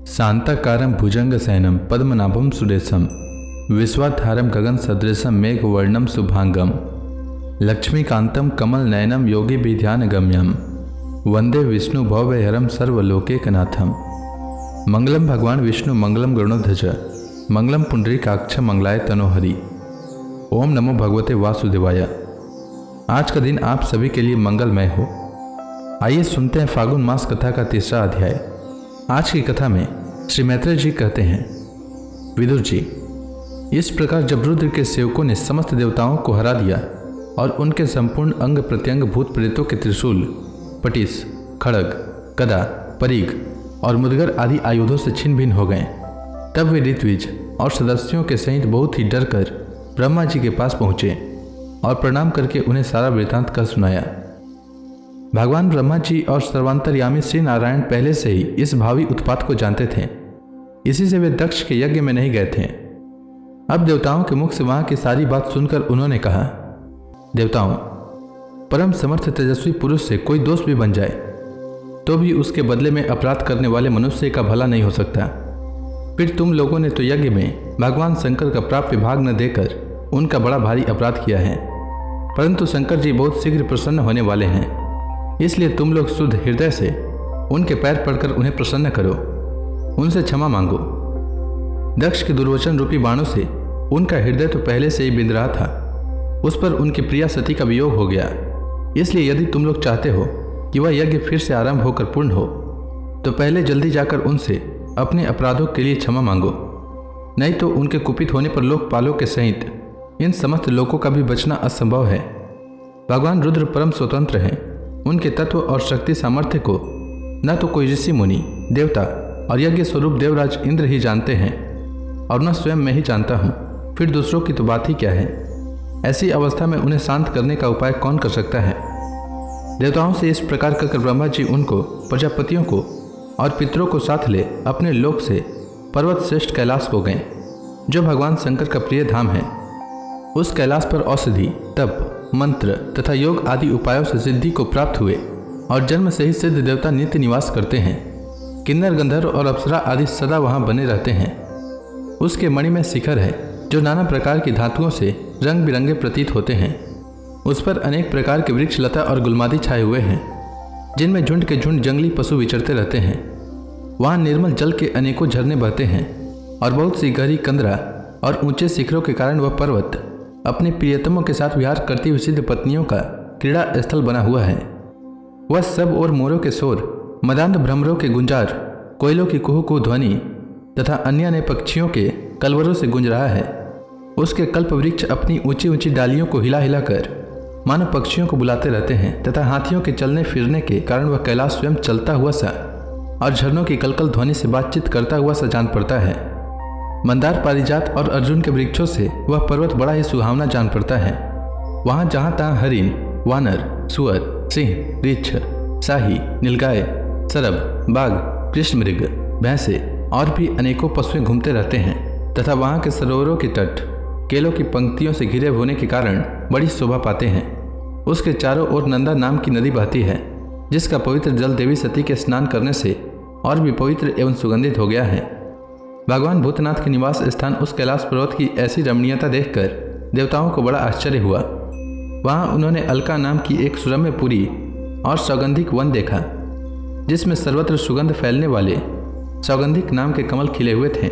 शांताकारं भुजंगशयनं पद्मनाभं सुरेशं विश्वाधारं गगन सदृशं मेघवर्णं शुभांगं लक्ष्मीकांतं कमलनयनं योगिभिध्यानगम्यं वंदे विष्णु भवभयहरं सर्वलोकैकनाथं। मंगलम भगवान विष्णु मंगलम गरुड़ध्वज मंगलम पुंडरीकाक्ष मंगलाय तनोहरि। ओम नमो भगवते वासुदेवाय। आज का दिन आप सभी के लिए मंगलमय हो। आइए सुनते हैं फागुन मास कथा का तीसरा अध्याय। आज की कथा में श्री मैत्रेय जी कहते हैं, विदुर जी, इस प्रकार जब रुद्र के सेवकों ने समस्त देवताओं को हरा दिया और उनके संपूर्ण अंग प्रत्यंग भूत प्रेतों के त्रिशूल, पटिस, खड़ग, गदा, परीघ और मुदगर आदि आयुधों से छिन्न भिन्न हो गए, तब वे ऋत्विज और सदस्यों के सहित बहुत ही डर कर ब्रह्मा जी के पास पहुँचे और प्रणाम करके उन्हें सारा वृतांत कह सुनाया। भगवान ब्रह्मा जी और सर्वांतर्यामी श्री नारायण पहले से ही इस भावी उत्पात को जानते थे, इसी से वे दक्ष के यज्ञ में नहीं गए थे। अब देवताओं के मुख से वहां की सारी बात सुनकर उन्होंने कहा, देवताओं, परम समर्थ तेजस्वी पुरुष से कोई दोष भी बन जाए तो भी उसके बदले में अपराध करने वाले मनुष्य का भला नहीं हो सकता। फिर तुम लोगों ने तो यज्ञ में भगवान शंकर का प्राप्य भाग न देकर उनका बड़ा भारी अपराध किया है, परंतु शंकर जी बहुत शीघ्र प्रसन्न होने वाले हैं, इसलिए तुम लोग शुद्ध हृदय से उनके पैर पड़कर उन्हें प्रसन्न करो, उनसे क्षमा मांगो। दक्ष के दुर्वचन रूपी बाणों से उनका हृदय तो पहले से ही बिंद रहा था, उस पर उनकी प्रिया सती का वियोग हो गया। इसलिए यदि तुम लोग चाहते हो कि वह यज्ञ फिर से आरंभ होकर पूर्ण हो, तो पहले जल्दी जाकर उनसे अपने अपराधों के लिए क्षमा मांगो, नहीं तो उनके कुपित होने पर लोकपालों के सहित इन समस्त लोगों का भी बचना असंभव है। भगवान रुद्र परम स्वतंत्र हैं, उनके तत्व और शक्ति सामर्थ्य को न तो कोई ऋषि मुनि, देवता और यज्ञ स्वरूप देवराज इंद्र ही जानते हैं और न स्वयं मैं ही जानता हूँ, फिर दूसरों की तो बात ही क्या है। ऐसी अवस्था में उन्हें शांत करने का उपाय कौन कर सकता है। देवताओं से इस प्रकार कहकर ब्रह्मा जी उनको, प्रजापतियों को और पितरों को साथ ले अपने लोक से पर्वत श्रेष्ठ कैलाश को गए, जो भगवान शंकर का प्रिय धाम है। उस कैलाश पर औषधि, तप, मंत्र तथा योग आदि उपायों से सिद्धि को प्राप्त हुए और जन्म से ही सिद्ध देवता नित्य निवास करते हैं। किन्नर, गंधर्व और अप्सरा आदि सदा वहां बने रहते हैं। उसके मणि में शिखर है जो नाना प्रकार की धातुओं से रंग बिरंगे प्रतीत होते हैं। उस पर अनेक प्रकार के वृक्ष, लता और गुलमादी छाए हुए हैं, जिनमें झुंड के झुंड जंगली पशु विचरते रहते हैं। वहाँ निर्मल जल के अनेकों झरने बहते हैं और बहुत सी गहरी कंदरा और ऊंचे शिखरों के कारण वह पर्वत अपने प्रियतमों के साथ विहार करती हुई सिद्ध पत्नियों का क्रीड़ा स्थल बना हुआ है। वह सब और मोरों के शोर, मदांध भ्रमरों के गुंजार, कोयलों की कुहू कुहू ध्वनि तथा अन्य अन्य पक्षियों के कलवरों से गूंज रहा है। उसके कल्प वृक्ष अपनी ऊंची ऊंची डालियों को हिला हिला कर मानो पक्षियों को बुलाते रहते हैं तथा हाथियों के चलने फिरने के कारण वह कैलाश स्वयं चलता हुआ सा और झरनों की कलकल ध्वनि से बातचीत करता हुआ सा जान पड़ता है। मंदार, पारिजात और अर्जुन के वृक्षों से वह पर्वत बड़ा ही सुहावना जान पड़ता है। वहाँ जहाँ तहाँ हरिण, वानर, सुअर, सिंह, रीछ, शाही, नीलगाय, सरब, बाघ, कृष्ण मृग, भैंसे और भी अनेकों पशुएं घूमते रहते हैं तथा वहाँ के सरोवरों के तट केलों की पंक्तियों से घिरे होने के कारण बड़ी शोभा पाते हैं। उसके चारों ओर नंदा नाम की नदी बहती है, जिसका पवित्र जल देवी सती के स्नान करने से और भी पवित्र एवं सुगंधित हो गया है। भगवान भूतनाथ के निवास स्थान उस कैलाश पर्वत की ऐसी रमणीयता देखकर देवताओं को बड़ा आश्चर्य हुआ। वहाँ उन्होंने अलका नाम की एक सुरम्य पुरी और सौगंधिक वन देखा, जिसमें सर्वत्र सुगंध फैलने वाले सौगंधिक नाम के कमल खिले हुए थे।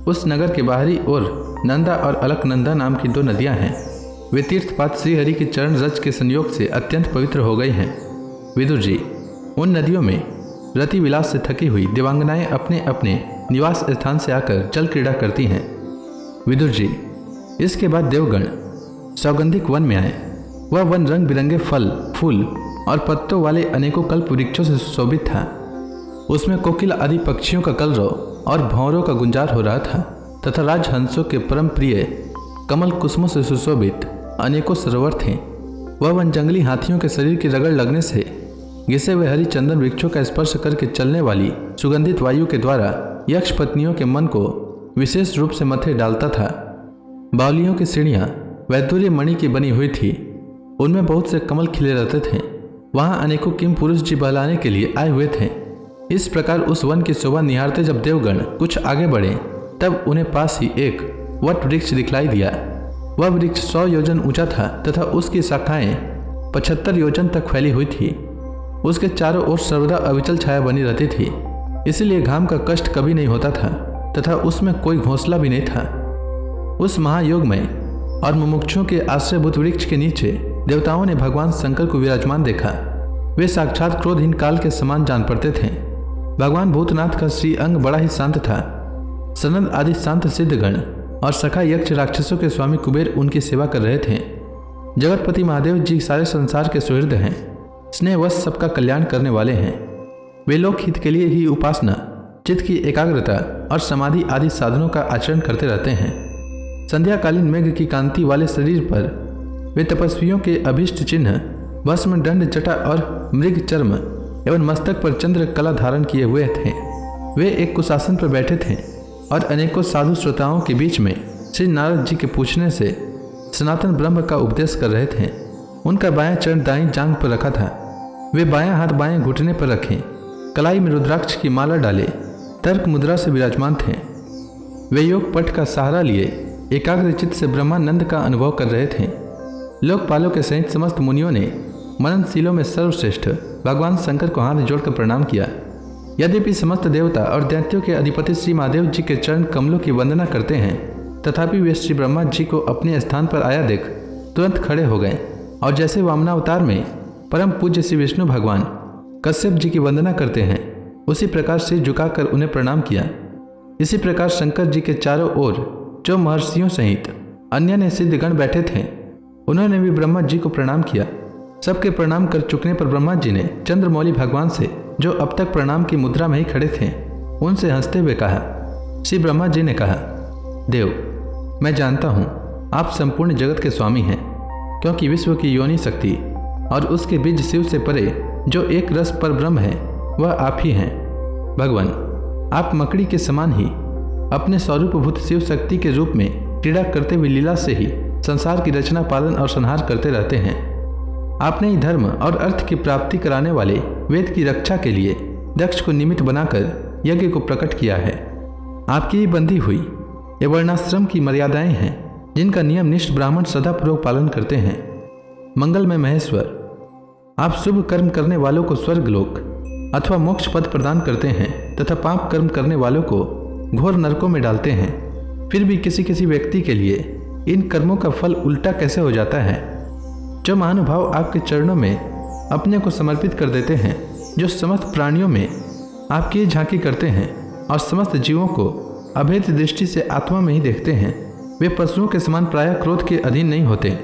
उस नगर के बाहरी ओर नंदा और अलकनंदा नाम की दो नदियाँ हैं। वे तीर्थपात श्रीहरि की चरण रज के संयोग से अत्यंत पवित्र हो गई हैं। विदुर जी, उन नदियों में रति विलास से थकी हुई देवांगनाएं अपने अपने निवास स्थान से आकर जल क्रीड़ा करती हैं। विदुर जी, इसके बाद देवगण सौगंधिक वन में आए। वह वन रंग बिरंगे फल, फूल और पत्तों वाले अनेकों कल्प वृक्षों से सुशोभित था। उसमें कोकिल आदि पक्षियों का कलरव और भंवरों का गुंजार हो रहा था तथा राजहंसों के परम प्रिय कमल कुसुमों से सुशोभित अनेकों सरोवर थे। वह वन जंगली हाथियों के शरीर की रगड़ लगने से घिसे हुए हरी चंदन वृक्षों का स्पर्श करके चलने वाली सुगंधित वायु के द्वारा यक्ष पत्नियों के मन को विशेष रूप से मथे डालता था। बावलियों की सीढ़ियाँ वैदुर्य मणि की बनी हुई थी, उनमें बहुत से कमल खिले रहते थे। वहाँ अनेकों किम पुरुष जी बहलाने के लिए आए हुए थे। इस प्रकार उस वन की शोभा निहारते जब देवगण कुछ आगे बढ़े तब उन्हें पास ही एक वट वृक्ष दिखलाई दिया। वह वृक्ष 100 योजन ऊंचा था तथा उसकी शाखाएं 75 योजन तक फैली हुई थी। उसके चारों ओर सर्वदा अविचल छाया बनी रहती थी, इसलिए घाम का कष्ट कभी नहीं होता था तथा उसमें कोई घोंसला भी नहीं था। उस महायोगमय और मुमुक्षुओं के आश्रयभूत वृक्ष के नीचे देवताओं ने भगवान शंकर को विराजमान देखा। वे साक्षात क्रोधहीन काल के समान जान पड़ते थे। भगवान भूतनाथ का श्री अंग बड़ा ही शांत था। सनंद आदि शांत सिद्धगण और सखा यक्ष राक्षसों के स्वामी कुबेर उनकी सेवा कर रहे थे। जगतपति महादेव जी सारे संसार के सुहृद हैं, स्नेहवश सबका कल्याण करने वाले हैं। वे लोक हित के लिए ही उपासना, चित्त की एकाग्रता और समाधि आदि साधनों का आचरण करते रहते हैं। संध्याकालीन मेघ की कांति वाले शरीर पर वे तपस्वियों के अभीष्ट चिन्ह भस्म, दंड, जटा और मृग चर्म एवं मस्तक पर चंद्र कला धारण किए हुए थे। वे एक कुशासन पर बैठे थे और अनेकों साधु श्रोताओं के बीच में श्री नारद जी के पूछने से सनातन ब्रह्म का उपदेश कर रहे थे। उनका बायां चरण दाईं जांघ पर रखा था। वे बायां हाथ बाएं घुटने पर रखे, कलाई में रुद्राक्ष की माला डाले तर्क मुद्रा से विराजमान थे। वे योग पट का सहारा लिए एकाग्र चित्त से ब्रह्मानंद का अनुभव कर रहे थे। लोकपालों के सहित समस्त मुनियों ने मननशीलों में सर्वश्रेष्ठ भगवान शंकर को हाथ जोड़कर प्रणाम किया। यद्यपि समस्त देवता और दैत्यों के अधिपति श्री महादेव जी के चरण कमलों की वंदना करते हैं, तथापि वे श्री ब्रह्मा जी को अपने स्थान पर आया देख तुरंत खड़े हो गए और जैसे वामनावतार में परम पूज्य श्री विष्णु भगवान कश्यप जी की वंदना करते हैं, उसी प्रकार सिर झुकाकर उन्हें प्रणाम किया। इसी प्रकार शंकर जी के चारों ओर जो महर्षियों सहित अन्य ने सिद्धगण बैठे थे, उन्होंने भी ब्रह्मा जी को प्रणाम किया। सबके प्रणाम कर चुकने पर ब्रह्मा जी ने चंद्रमौली भगवान से, जो अब तक प्रणाम की मुद्रा में ही खड़े थे, उनसे हंसते हुए कहा। श्री ब्रह्मा जी ने कहा, देव, मैं जानता हूँ आप संपूर्ण जगत के स्वामी हैं, क्योंकि विश्व की योनि शक्ति और उसके बीज शिव से परे जो एक रस पर ब्रह्म है, वह आप ही हैं। भगवान, आप मकड़ी के समान ही अपने स्वरूपभूत शिव शक्ति के रूप में क्रीड़ा करते हुए लीला से ही संसार की रचना, पालन और संहार करते रहते हैं। आपने ही धर्म और अर्थ की प्राप्ति कराने वाले वेद की रक्षा के लिए दक्ष को निमित्त बनाकर यज्ञ को प्रकट किया है। आपकी ही बंधी हुई ये वर्णाश्रम की मर्यादाएं हैं, जिनका नियम निष्ठ ब्राह्मण सदापूर्वक पालन करते हैं। मंगलमय महेश्वर, आप शुभ कर्म करने वालों को स्वर्गलोक अथवा मोक्ष पद प्रदान करते हैं तथा पाप कर्म करने वालों को घोर नरकों में डालते हैं। फिर भी किसी किसी व्यक्ति के लिए इन कर्मों का फल उल्टा कैसे हो जाता है। जो महानुभाव आपके चरणों में अपने को समर्पित कर देते हैं, जो समस्त प्राणियों में आपकी झांकी करते हैं और समस्त जीवों को अभेद दृष्टि से आत्मा में ही देखते हैं, वे पशुओं के समान प्रायः क्रोध के अधीन नहीं होते।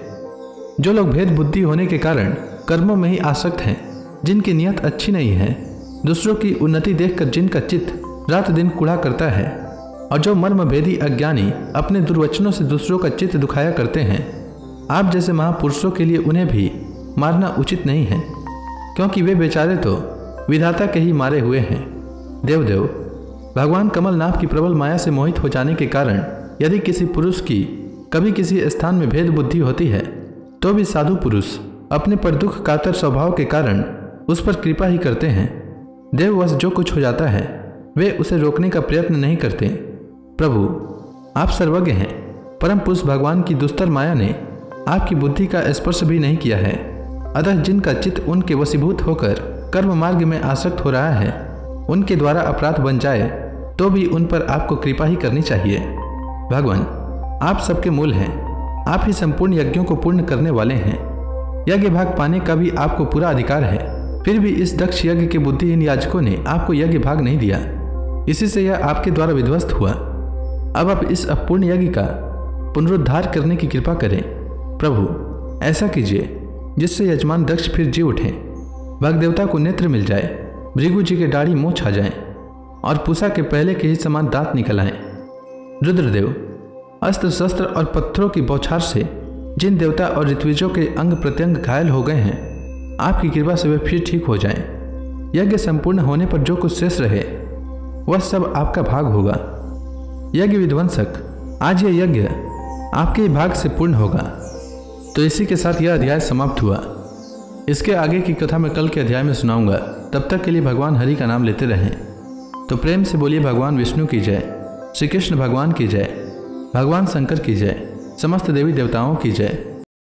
जो लोग भेद बुद्धि होने के कारण कर्मों में ही आसक्त हैं, जिनकी नियत अच्छी नहीं है, दूसरों की उन्नति देखकर जिनका चित्त रात दिन कूड़ा करता है, और जो मर्मभेदी अज्ञानी अपने दुर्वचनों से दूसरों का चित्त दुखाया करते हैं, आप जैसे महापुरुषों के लिए उन्हें भी मारना उचित नहीं है, क्योंकि वे बेचारे तो विधाता के ही मारे हुए हैं। देवदेव, भगवान कमलनाथ की प्रबल माया से मोहित हो जाने के कारण यदि किसी पुरुष की कभी किसी स्थान में भेद बुद्धि होती है, तो भी साधु पुरुष अपने पर दुख कातर स्वभाव के कारण उस पर कृपा ही करते हैं। देववश जो कुछ हो जाता है, वे उसे रोकने का प्रयत्न नहीं करते। प्रभु, आप सर्वज्ञ हैं। परम पुरुष भगवान की दुस्तर माया ने आपकी बुद्धि का स्पर्श भी नहीं किया है, अतः जिनका चित्त उनके वशीभूत होकर कर्म मार्ग में आसक्त हो रहा है, उनके द्वारा अपराध बन जाए तो भी उन पर आपको कृपा ही करनी चाहिए। भगवान, आप सबके मूल हैं। आप ही संपूर्ण यज्ञों को पूर्ण करने वाले हैं। यज्ञ भाग पाने का भी आपको पूरा अधिकार है। फिर भी इस दक्ष यज्ञ के बुद्धिहीन याजकों ने आपको यज्ञ भाग नहीं दिया, इसी से यह आपके द्वारा विध्वस्त हुआ। अब आप इस अपूर्ण यज्ञ का पुनरुद्धार करने की कृपा करें। प्रभु, ऐसा कीजिए जिससे यजमान दक्ष फिर जी उठे, भगदेवता को नेत्र मिल जाए, भृगु जी के दाढ़ी मोछ आ जाए और पूषा के पहले के ही समान दांत निकल आए। रुद्रदेव, अस्त्र शस्त्र और पत्थरों की बौछार से जिन देवता और ऋत्विजों के अंग प्रत्यंग घायल हो गए हैं, आपकी कृपा से वे फिर ठीक हो जाएं। यज्ञ संपूर्ण होने पर जो कुछ शेष रहे, वह सब आपका भाग होगा। यज्ञ विध्वंसक, आज यह यज्ञ आपके ही भाग से पूर्ण होगा। तो इसी के साथ यह अध्याय समाप्त हुआ। इसके आगे की कथा मैं कल के अध्याय में सुनाऊंगा। तब तक के लिए भगवान हरि का नाम लेते रहें। तो प्रेम से बोलिए भगवान विष्णु की जय, श्री कृष्ण भगवान की जय, भगवान शंकर की जय, समस्त देवी देवताओं की जय।